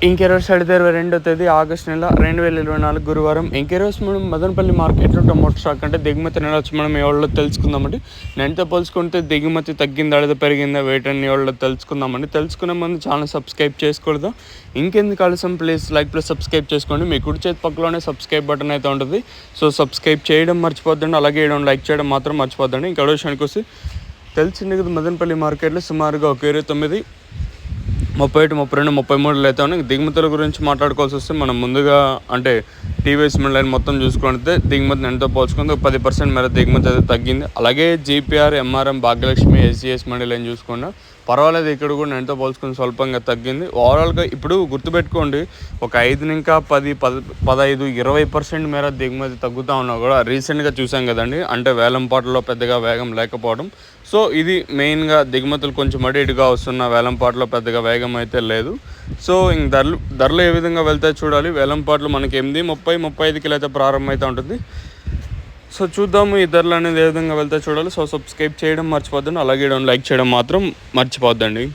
ఇంకెరోజు 22వ తేదీ ఆగస్టు నెల 2024 గురువారం. ఇంకెరోజు మనం మదనపల్లి మార్కెట్లో టొమాటో స్టాక్ అంటే దిగుమతి నెల వచ్చి మనం ఎవరిలో తెలుసుకుందామండి. నేనుతో పోల్చుకుంటే దిగుమతి తగ్గిందా లేదా పెరిగిందా వెయిట్ అని ఎవరిలో తెలుసుకుందామండి. తెలుసుకునే ముందు ఛానల్ సబ్స్క్రైబ్ చేసుకోవద్దు. ఇంకెందుకు ఆలస్యం, ప్లీజ్ లైక్ ప్లస్ సబ్స్క్రైబ్ చేసుకోండి. మీ కుడి చేతి పక్కలోనే సబ్స్క్రైబ్ బటన్ అయితే ఉంటుంది. సో సబ్స్క్రైబ్ చేయడం మర్చిపోద్దండి, అలాగే లైక్ చేయడం మాత్రం మర్చిపోద్దండి. ఇంకా విషయానికి వస్తే తెలిసింది కదా, మదనపల్లి మార్కెట్లో సుమారుగా ఒక 29, 31, 32, 33 అయితే ఉన్నాయి. దిగుమతుల గురించి మాట్లాడుకోవాల్సి వస్తే మనం ముందుగా అంటే టీవీఎస్ లైన్ మొత్తం చూసుకుంటే దిగుమతి ఎంతో పోల్చుకుంటే 10% మేర దిగుమతి అయితే తగ్గింది. అలాగే జీపీఆర్, ఎంఆర్ఎం, భాగ్యలక్ష్మి, ఎస్జీఎస్ మండలి లైన్ చూసుకున్నా పర్వాలేదు, ఇక్కడ కూడా ఎంతో పోల్చుకుని స్వల్పంగా తగ్గింది. ఓవరాల్గా ఇప్పుడు గుర్తుపెట్టుకోండి, ఒక 5 ఇంకా 10, 15, 20% మేర దిగుమతి తగ్గుతూ ఉన్నా కూడా రీసెంట్గా చూసాం కదండి. అంటే వేలంపాటలో పెద్దగా వేగం లేకపోవడం. సో ఇది మెయిన్గా దిగుమతులు కొంచెం అటు ఇటుగా వస్తున్న, వేలంపాటలో పెద్దగా వేగం అయితే లేదు. సో ఇంక ధరలు ఏ విధంగా వెళ్తాయి చూడాలి. వేలంపాటలు మనకి 8, 30, 35కి అయితే ప్రారంభం అయితే ఉంటుంది. సో చూద్దాము ఈ ధరలు అనేది ఏ విధంగా వెళ్తాయి చూడాలి. సో సబ్స్క్రైబ్ చేయడం మర్చిపోద్దండి, అలాగే లైక్ చేయడం మాత్రం మర్చిపోద్దండి.